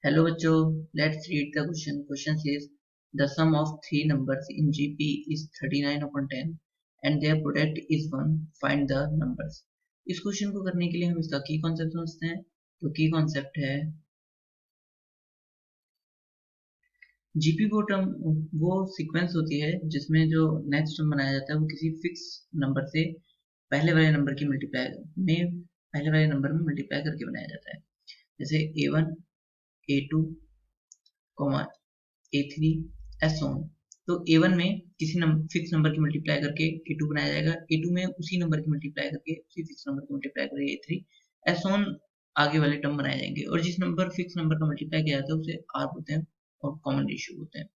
Hello बच्चों, let's read the question. Question says the sum of three numbers in GP is 39/10 and their product is 1. Find the numbers. इस question को करने के लिए हम इसका की कॉन्सेप्ट समझते हैं। तो की कॉन्सेप्ट है जीपी वो टर्म वो सीक्वेंस होती है जिसमें जो नेक्स्ट टर्म बनाया जाता है वो किसी फिक्स नंबर से पहले वाले नंबर की पहले वाले नंबर में मल्टीप्लाई करके बनाया जाता है। जैसे A1, A2, A3 S on. तो A1 में किसी फिक्स नंबर की मल्टीप्लाई करके A2 बनाया जाएगा, A2 में उसी नंबर की मल्टीप्लाई करके उसी फिक्स नंबर की मल्टीप्लाई करके A3 एस ऑन आगे वाले टर्म बनाए जाएंगे। और जिस नंबर फिक्स नंबर का मल्टीप्लाई किया जाता है उसे आर बोलते हैं और कॉमन रेशियो होते हैं,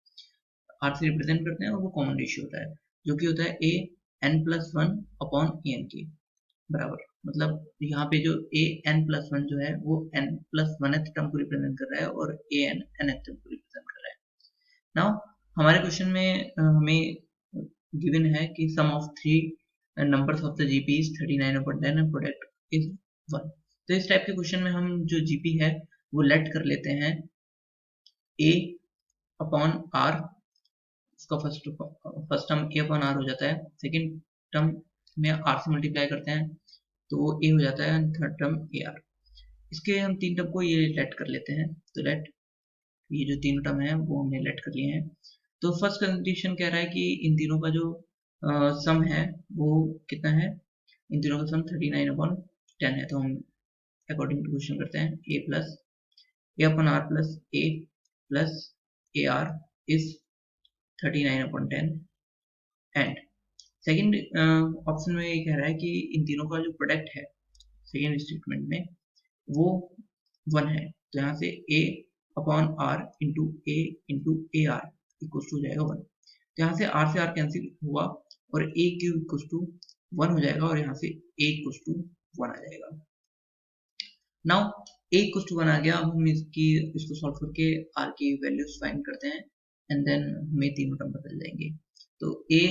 आर से रिप्रेजेंट करते हैं और वो कॉमन रेशियो होता है जो कि होता है A N plus one upon A N के बराबर। मतलब यहाँ पे जो ए एन प्लस वन जो है वो एन प्लस वन टर्म को रिप्रेजेंट कर रहा है और ए एन एन टर्म को रिप्रेजेंट कर रहा है। नाउ हमारे क्वेश्चन में हमें गिवन है कि sum of three numbers of the GP is 39/10 and product is 1। तो इस टाइप के क्वेश्चन में हम जो जीपी है वो लेट कर लेते हैं a अपॉन आर। इसका first term a upon r हो जाता है, सेकेंड टर्म में आर से मल्टीप्लाई करते हैं तो a हो जाता है, थर्ड टर्म ए आर। इसके हम तीन टर्म को ये लेट कर लेते हैं। तो लेट ये जो तीन टर्म है वो हमने लेट कर लिए हैं। तो फर्स्ट कंडीशन कह रहा है कि इन तीनों का जो सम है वो कितना है, इन तीनों का सम 39/10 है। तो हम अकॉर्डिंग टू क्वेश्चन करते हैं a plus a upon r plus a r is 39/10 and second option में ये कह रहा है कि इन तीनों का जो प्रोडक्ट है सेकेंड स्टेटमेंट में वो 1 है। तो यहाँ से a upon r into a r equal to हो जाएगा 1। तो यहाँ से r से r कैंसिल हुआ और a क्यूब इक्वल टू 1 हो जाएगा और यहाँ से a इक्वल टू 1 आ जाएगा। नाउ a इक्वल टू 1 आ गया। अब हम इसको सॉल्व करके r की वैल्यूज फाइंड करते हैं एंड देन हमें तीनों टर्म बदल जाएंगे। तो a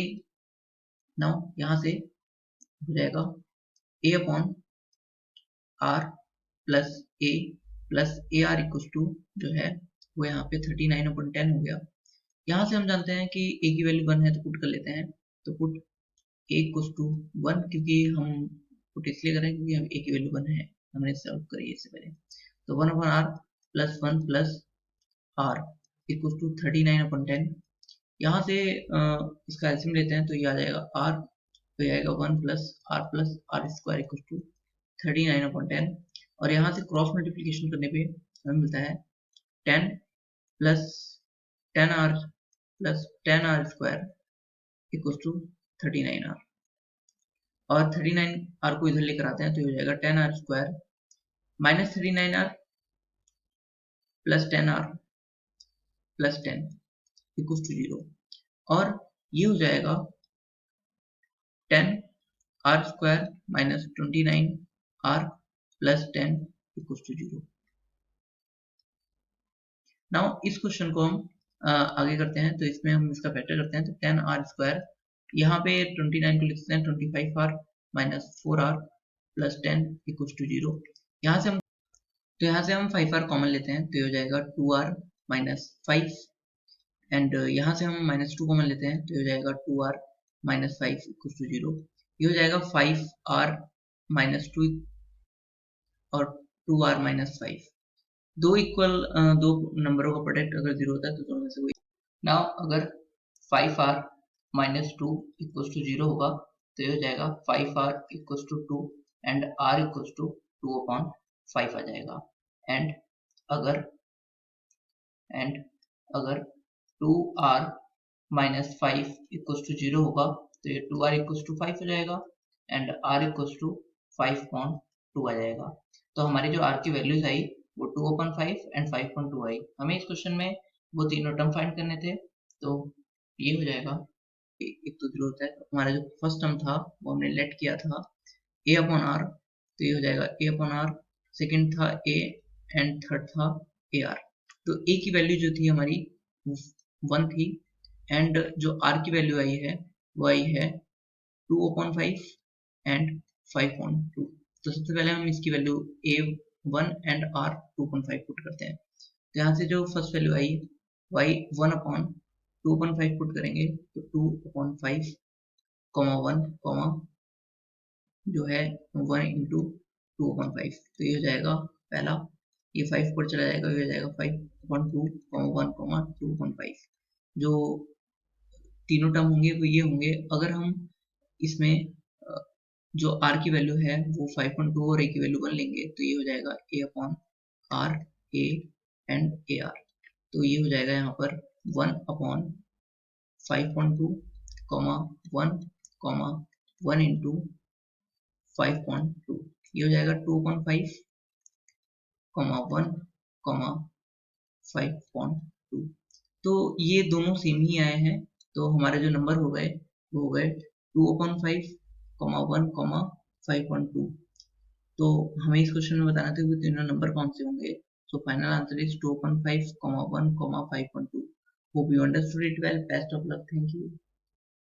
नाउ यहाँ से हो जाएगा a upon r plus a r equal to जो है वो यहाँ पे 39/10 हो गया। यहाँ से हम जानते हैं कि a की वैल्यू 1 है तो पुट कर लेते हैं। तो पुट a इक्वल टू 1, क्योंकि हम पुट इसलिए करें क्योंकि हम a की वैल्यू 1 है, हमने सॉल्व करी इससे पहले। तो 1 upon r plus 1 plus r equal to 39/10। यहाँ से इसका एलसीएम लेते हैं तो ये आ जाएगा r, तो ये आएगा 1 plus r square equal to 39/10। और यहाँ से क्रॉस मल्टीप्लिकेशन करने पे हमें मिलता है 10 plus 10r square equal to 39r। और 39r को इधर लेकर आते हैं तो हो जाएगा 10r square minus 39r plus 10r plus 10 equal to 0। और ये हो जाएगा 10r square minus 29r plus 10 equal to 0। Now इस क्वेश्चन को हम आगे करते हैं। तो इसमें हम इसका फैक्टर करते हैं। तो 10r स्क्वायर यहाँ पे 29 को लिखते हैं 25r minus 4r plus 10 equal to 0। यहाँ से हम 5r कॉमन लेते हैं तो ये हो जाएगा 2r माइनस 5 एंड यहाँ से हम माइनस 2 कॉमन लेते हैं तो ये हो जाएगा 2r माइनस 5 इक्वल टू 0। ये हो जाएगा 5r माइनस 2 और 2r माइनस 5। दो नंबरों का प्रोडक्ट अगर 0 होता है तो दोनों में से कोई। नाउ अगर 5r माइनस 2 इक्वल टू 0 होगा तो ये हो जाएगा 5r equal to 2 and r equal to 2/5 आ जाएगा। एंड अगर 2r माइनस 5 इक्वल टू 0 होगा तो ये 2r इक्वल टू 5 हो जाएगा एंड r इक्वल टू 5/2 आ जाएगा। तो हमारी जो r की वैल्यूज आई वो 2/5 एंड 5/2 आई। हमें इस क्वेश्चन में वो तीनों टर्म फाइंड करने थे। तो ये हो जाएगा एक तो 0 होता है। तो हमारा जो फर्स्ट टर्म था वो हमने लेट किया था a अपॉन आर, तो ये हो जाएगा a अपॉन आर। सेकेंड था a एंड थर्ड था ए आर। तो a की वैल्यू जो थी हमारी 1 थी एंड जो r की वैल्यू आई है वो आई है 2/5 एंड 5/2। तो सबसे पहले हम इसकी value a1 and r 2.5 put करते हैं। तो यहाँ से जो फर्स्ट वैल्यू आई वाई 1/2/5 पुट करेंगे तो 2/5 1 जो है 1 इंटू 2/5, तो ये हो जाएगा पहला, ये 5 पर चला जाएगा, ये हो जाएगा 5/2 1 2/5। जो तीनों टर्म होंगे वो ये होंगे। अगर हम इसमें जो r की वैल्यू है वो 5.2 और a की वैल्यू 1 लेंगे तो ये हो जाएगा a/r a एंड ar। तो ये हो जाएगा यहाँ पर 1/5.2 1 इंटू 5.2, ये हो जाएगा 2/5 1 5.2। तो ये दोनों सेम ही आए हैं, तो हमारे जो नंबर हो गए वो हो गए 2/5 1 5.2। तो हमें इस क्वेश्चन में बताना था कि तीनों नंबर कौन से होंगे। So final answer is 2/5 1 5.2। Hope you understood it well. Best of luck. Thank you.